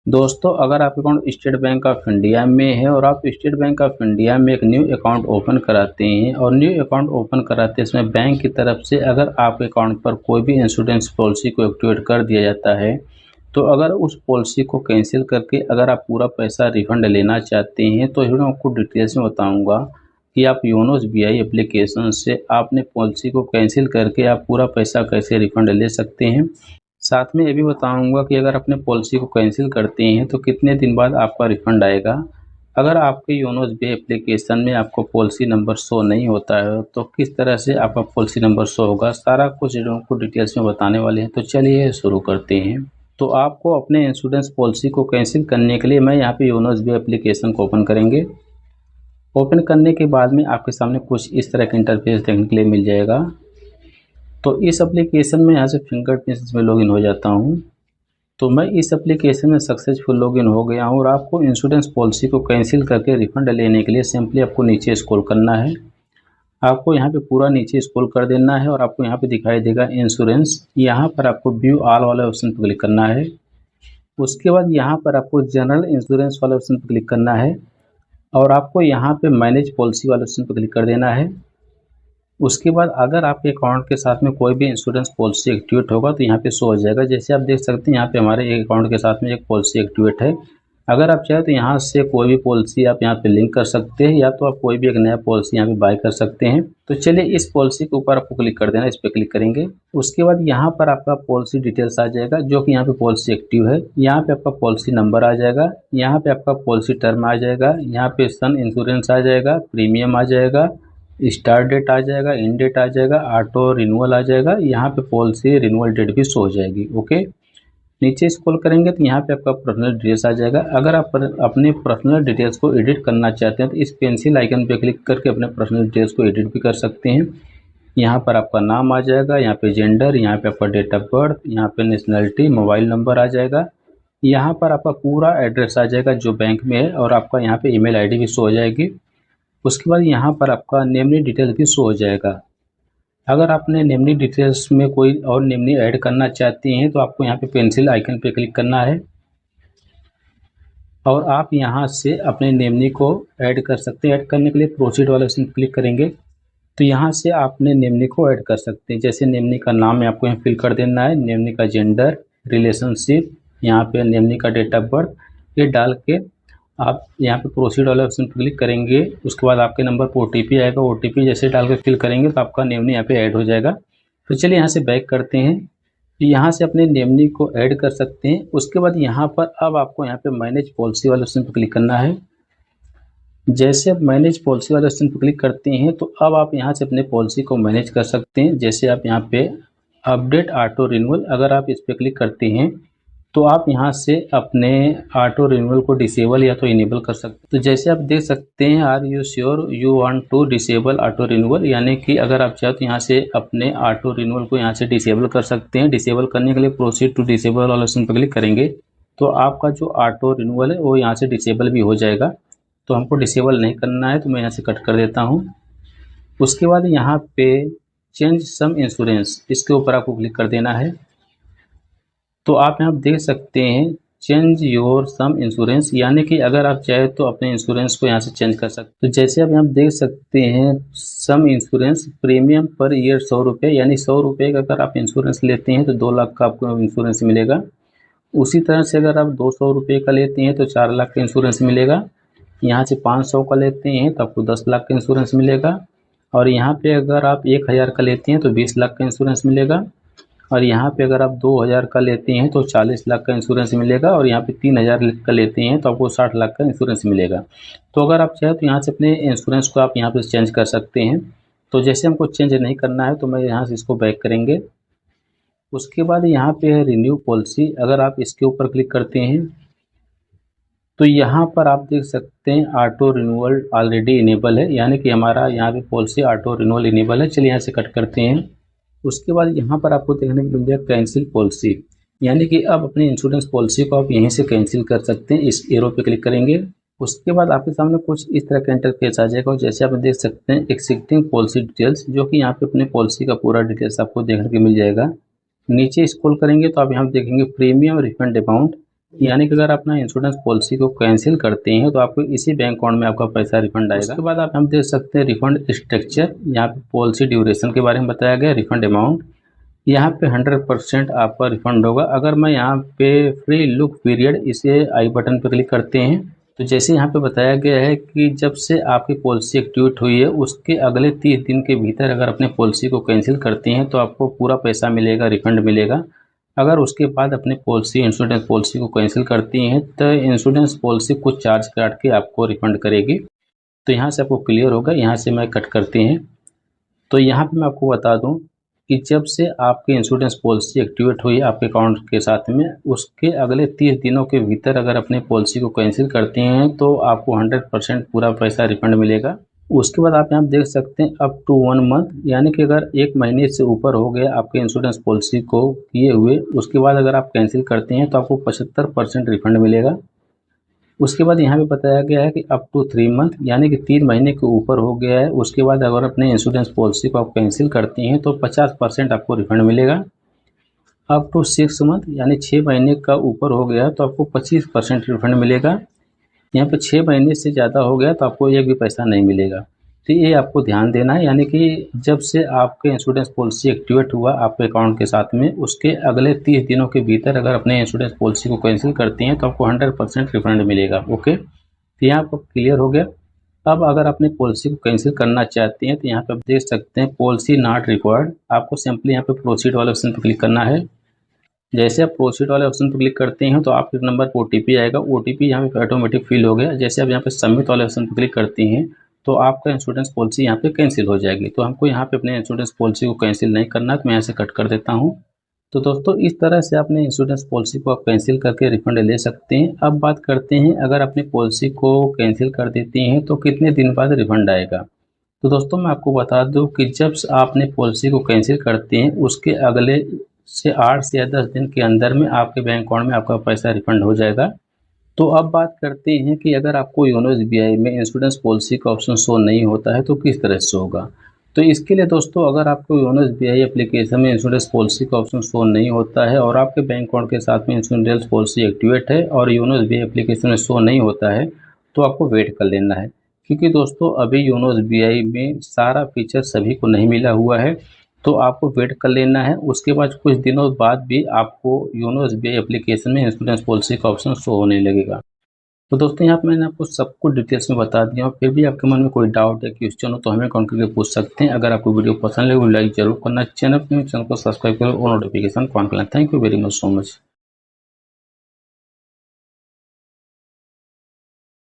दोस्तों, अगर आपका account state bank of India में है और आप स्टेट बैंक ऑफ इंडिया में एक न्यू अकाउंट ओपन कराते हैं और न्यू अकाउंट ओपन कराते हैं इसमें बैंक की तरफ से अगर आपके अकाउंट पर कोई भी इंश्योरेंस पॉलिसी को एक्टिवेट कर दिया जाता है, तो अगर उस पॉलिसी को कैंसिल करके अगर आप पूरा पैसा रिफंड लेना चाहते हैं तो मैं आपको डिटेल्स में बताऊंगा कि आप योनो एसबीआई एप्लीकेशन से आपने पॉलिसी को कैंसिल करके आप पूरा पैसा कैसे रिफंड ले सकते हैं। साथ में ये भी बताऊंगा कि अगर अपने पॉलिसी को कैंसिल करते हैं तो कितने दिन बाद आपका रिफंड आएगा। अगर आपके योनो एसबीआई एप्लीकेशन में आपको पॉलिसी नंबर शो नहीं होता है तो किस तरह से आपका पॉलिसी नंबर शो होगा, सारा कुछ को डिटेल्स में बताने वाले हैं। तो चलिए शुरू करते हैं। तो आपको अपने इंश्योरेंस पॉलिसी को कैंसिल करने के लिए मैं यहाँ पे योनो एसबीआई एप्लीकेशन को ओपन करेंगे। ओपन करने के बाद में आपके सामने कुछ इस तरह का इंटरफेस देखने के लिए मिल जाएगा। तो इस एप्लीकेशन में यहाँ से फिंगरप्रिंट्स में लॉगिन हो जाता हूँ। तो मैं इस एप्लीकेशन में सक्सेसफुल लॉगिन हो गया हूँ और आपको इंश्योरेंस पॉलिसी को कैंसिल करके रिफंड लेने के लिए सिंपली आपको नीचे स्क्रॉल करना है। आपको यहाँ पे पूरा नीचे स्क्रॉल कर देना है और आपको यहाँ पे दिखाई देगा इंश्योरेंस। यहाँ पर आपको व्यू ऑल वाले ऑप्शन पर क्लिक करना है। उसके बाद यहाँ पर आपको जनरल इंश्योरेंस वाले ऑप्शन पर क्लिक करना है और आपको यहाँ पे मैनेज पॉलिसी वाले ऑप्शन पर क्लिक कर देना है। उसके बाद अगर आपके अकाउंट के साथ में कोई भी इंश्योरेंस पॉलिसी एक्टिवेट होगा तो यहाँ पे शो हो जाएगा। जैसे आप देख सकते हैं यहाँ पे हमारे एक अकाउंट के साथ में एक पॉलिसी एक्टिवेट है। अगर आप चाहें तो यहाँ से कोई भी पॉलिसी आप यहाँ पे लिंक कर सकते हैं या तो आप कोई भी एक नया पॉलिसी यहाँ पे बाय कर सकते हैं। तो चलिए इस पॉलिसी के ऊपर आपको क्लिक कर देना, इस पर क्लिक करेंगे। उसके बाद यहाँ पर आपका पॉलिसी डिटेल्स आ जाएगा जो कि यहाँ पे पॉलिसी एक्टिव है। यहाँ पे आपका पॉलिसी नंबर आ जाएगा, यहाँ पे आपका पॉलिसी टर्म आ जाएगा, यहाँ पे सन इंश्योरेंस आ जाएगा, प्रीमियम आ जाएगा, स्टार्ट डेट आ जाएगा, एंड डेट आ जाएगा, ऑटो रिन्यूअल आ जाएगा, यहाँ पे पॉलिसी रिन्यूअल डेट भी शो हो जाएगी। ओके, नीचे स्क्रॉल करेंगे तो यहाँ पे आपका पर्सनल डिटेल्स आ जाएगा। अगर आप अपने पर्सनल डिटेल्स को एडिट करना चाहते हैं तो इस पेंसिल आइकन पे क्लिक करके अपने पर्सनल डिटेल्स को एडिट भी कर सकते हैं। यहाँ पर आपका नाम आ जाएगा, यहाँ पे जेंडर, यहाँ पे आपका डेट ऑफ बर्थ, यहाँ पे नेशनलिटी, मोबाइल नंबर आ जाएगा, यहाँ पर आपका पूरा एड्रेस आ जाएगा जो बैंक में है और आपका यहाँ पे ईमेल आईडी भी शो हो जाएगी। उसके बाद यहाँ पर आपका नेमनी डिटेल्स भी शो हो जाएगा। अगर आपने नेमनी डिटेल्स में कोई और नेमनी ऐड करना चाहते हैं तो आपको यहाँ पे पेंसिल आइकन पे क्लिक करना है और आप यहाँ से अपने नेमनी को ऐड कर सकते हैं। ऐड करने के लिए प्रोसीड वाले ऑप्शन क्लिक करेंगे तो यहाँ से आपने नेमनी को ऐड कर सकते हैं। जैसे नेमनी का नाम है आपको यहाँ फिल कर देना है, नेमनी का जेंडर, रिलेशनशिप, यहाँ पे नेमनी का डेट ऑफ बर्थ, ये डाल के आप यहाँ पे प्रोसीड वाले ऑप्शन पर क्लिक करेंगे। उसके बाद आपके नंबर पर ओटीपी आएगा, ओटीपी जैसे डाल के फिल करेंगे तो आपका नेमनी यहाँ पे ऐड हो जाएगा। तो चलिए यहाँ से बैक करते हैं। यहाँ से अपने नेमनी को ऐड कर सकते हैं। उसके बाद यहाँ पर अब आपको यहाँ पे मैनेज पॉलिसी वाले ऑप्शन पर क्लिक करना है। जैसे आप मैनेज पॉलिसी वाले ऑप्शन पर क्लिक करते हैं तो अब आप यहाँ से अपने पॉलिसी को मैनेज कर सकते हैं। जैसे आप यहाँ पे अपडेट ऑटो रिन्यूअल, अगर आप इस पर क्लिक करते हैं तो आप यहाँ से अपने ऑटो रिन्यूअल को डिसेबल या तो इनेबल कर सकते हैं। तो जैसे आप देख सकते हैं, are you sure you want to disable auto renewal, यानी कि अगर आप चाहें तो यहाँ से अपने ऑटो रिन्यूअल को यहाँ से डिसेबल कर सकते हैं। डिसेबल करने के लिए प्रोसीड टू डिसेबल वाले ऑप्शन पर क्लिक करेंगे तो आपका जो ऑटो रिन्यूअल है वो यहाँ से डिसेबल भी हो जाएगा। तो हमको डिसेबल नहीं करना है तो मैं यहाँ से कट कर देता हूँ। उसके बाद यहाँ पे चेंज सम इंश्योरेंस, इसके ऊपर आपको क्लिक कर देना है। तो आप यहाँ देख सकते हैं चेंज योर सम इंश्योरेंस, यानी कि अगर आप चाहे तो अपने इंश्योरेंस को यहाँ से चेंज कर सकते हैं। तो जैसे आप यहाँ देख सकते हैं some insurance premium per year 100 रुपये, यानी 100 रुपये का अगर आप इंश्योरेंस लेते हैं तो 2 लाख का आपको इंश्योरेंस मिलेगा। उसी तरह से अगर आप 200 रुपये का लेते हैं तो 4 लाख का इंश्योरेंस मिलेगा। यहाँ से 500 का लेते हैं तो आपको 10 लाख का इंश्योरेंस मिलेगा और यहाँ पे अगर आप 1000 का लेते हैं तो 20 लाख का इंश्योरेंस मिलेगा और यहाँ पे अगर आप 2000 का लेते हैं तो 40 लाख का इंश्योरेंस मिलेगा और यहाँ पे 3000 का लेते हैं तो आपको 60 लाख का इंश्योरेंस मिलेगा। तो अगर आप चाहें तो यहाँ से अपने इंश्योरेंस को आप यहाँ पे चेंज कर सकते हैं। तो जैसे हमको चेंज नहीं करना है तो मैं यहाँ से इसको बैक करेंगे। उसके बाद यहाँ पे है रिन्यू पॉलिसी, अगर आप इसके ऊपर क्लिक करते हैं तो यहाँ पर आप देख सकते हैं ऑटो रिन्यूअल ऑलरेडी इनेबल है, यानी कि हमारा यहाँ पे पॉलिसी ऑटो रिन्यूअल इनेबल है। चलिए यहाँ से कट करते हैं। उसके बाद यहाँ पर आपको देखने को मिल जाएगा कैंसिल पॉलिसी, यानी कि अब अपनी इंश्योरेंस पॉलिसी को आप यहीं से कैंसिल कर सकते हैं। इस एरो पे क्लिक करेंगे। उसके बाद आपके सामने कुछ इस तरह का इंटरफेस आ जाएगा। जैसे आप देख सकते हैं एक्सिस्टिंग पॉलिसी डिटेल्स, जो कि यहाँ पे अपने पॉलिसी का पूरा डिटेल्स आपको देखने को मिल जाएगा। नीचे स्क्रॉल करेंगे तो आप यहाँ देखेंगे प्रीमियम रिफंड अमाउंट, यानी कि अगर अपना इंश्योरेंस पॉलिसी को कैंसिल करते हैं तो आपको इसी बैंक अकाउंट में आपका पैसा रिफंड आएगा। उसके बाद आप हम देख सकते हैं रिफंड स्ट्रक्चर, यहाँ पे पॉलिसी ड्यूरेशन के बारे में बताया गया, रिफंड अमाउंट यहाँ पे 100% आपका रिफंड होगा। अगर मैं यहाँ पे फ्री लुक पीरियड इसे आई बटन पर क्लिक करते हैं तो जैसे यहाँ पे बताया गया है कि जब से आपकी पॉलिसी एक्टिवेट हुई है उसके अगले 30 दिन के भीतर अगर अपने पॉलिसी को कैंसिल करते हैं तो आपको पूरा पैसा मिलेगा, रिफंड मिलेगा। अगर उसके बाद अपने पॉलिसी इंश्योरेंस पॉलिसी को कैंसिल करती हैं तो इंश्योरेंस पॉलिसी कुछ चार्ज काट के आपको रिफंड करेगी। तो यहाँ से आपको क्लियर होगा। यहाँ से मैं कट करते हैं तो यहाँ पे मैं आपको बता दूँ कि जब से आपकी इंश्योरेंस पॉलिसी एक्टिवेट हुई आपके अकाउंट के साथ में उसके अगले 30 दिनों के भीतर अगर अपने पॉलिसी को कैंसिल करते हैं तो आपको 100% पूरा पैसा रिफंड मिलेगा। उसके बाद आप यहाँ देख सकते हैं अप टू 1 मंथ, यानी कि अगर 1 महीने से ऊपर हो गया आपके इंश्योरेंस पॉलिसी को किए हुए, उसके बाद अगर आप कैंसिल करते हैं तो आपको 75% रिफंड मिलेगा। उसके बाद यहाँ पे बताया गया है कि अप टू 3 मंथ, यानी कि 3 महीने के ऊपर हो गया है उसके बाद अगर अपने इंश्योरेंस पॉलिसी को आप कैंसिल करती हैं तो 50% आपको रिफंड मिलेगा। अप टू 6 मंथ, यानी 6 महीने का ऊपर हो गया तो आपको 25% रिफंड मिलेगा। यहाँ पे 6 महीने से ज़्यादा हो गया तो आपको एक भी पैसा नहीं मिलेगा। तो ये आपको ध्यान देना है, यानी कि जब से आपके इंश्योरेंस पॉलिसी एक्टिवेट हुआ आपके अकाउंट के साथ में उसके अगले 30 दिनों के भीतर अगर अपने इंश्योरेंस पॉलिसी को कैंसिल करती हैं तो आपको 100% रिफंड मिलेगा। ओके, तो यहाँ आपको क्लियर हो गया। अब अगर अपनी पॉलिसी को कैंसिल करना चाहते हैं तो यहाँ पे आप देख सकते हैं पॉलिसी नॉट रिक्वायर्ड, आपको सिंपली यहाँ पे प्रोसीड वाले ऑप्शन पर क्लिक करना है। जैसे आप प्रोसीड वाले ऑप्शन पर क्लिक करते हैं तो आपके नंबर पर OTP आएगा। OTP यहाँ पे ऑटोमेटिक फिल हो गया। जैसे आप यहाँ पे सबमिट वाले ऑप्शन पर क्लिक करती हैं तो आपका इंश्योरेंस पॉलिसी यहाँ पे कैंसिल हो जाएगी। तो हमको यहाँ पे अपने इंश्योरेंस पॉलिसी को कैंसिल नहीं करना, तो मैं यहाँ से कट कर देता हूँ। तो दोस्तों इस तरह से अपने इंश्योरेंस पॉलिसी को आप कैंसिल करके रिफंड ले सकते हैं। अब बात करते हैं अगर अपनी पॉलिसी को कैंसिल कर देती हैं तो कितने दिन बाद रिफंड आएगा। तो दोस्तों मैं आपको बता दूं कि जब आपने पॉलिसी को कैंसिल करते हैं उसके अगले से 8 से या 10 दिन के अंदर में आपके बैंक अकाउंट में आपका पैसा रिफंड हो जाएगा। तो अब बात करते हैं कि अगर आपको योनो SBI में इंश्योरेंस पॉलिसी का ऑप्शन शो नहीं होता है तो किस तरह से होगा। तो इसके लिए दोस्तों अगर आपको योनो SBI एप्लीकेशन में इंश्योरेंस पॉलिसी का ऑप्शन शो नहीं होता है और आपके बैंक अकाउंट के साथ में इंश्योरेंस पॉलिसी एक्टिवेट है और योनो SBI एप्लीकेशन में शो नहीं होता है तो आपको वेट कर लेना है, क्योंकि दोस्तों अभी योनो SBI में सारा फीचर सभी को नहीं मिला हुआ है। तो आपको वेट कर लेना है। उसके बाद कुछ दिनों बाद भी आपको योनो SBI एप्लीकेशन में इंश्योरेंस पॉलिसी का ऑप्शन शो होने लगेगा। तो दोस्तों यहाँ पे मैंने आपको सब कुछ डिटेल्स में बता दिया। फिर भी आपके मन में कोई डाउट या क्वेश्चन हो तो हमें कॉन्टैक्ट करके पूछ सकते हैं। अगर आपको वीडियो पसंद लगे तो लाइक जरूर करना, चैनल को सब्सक्राइब करें और नोटिफिकेशन ऑन करना। Thank you very much so much.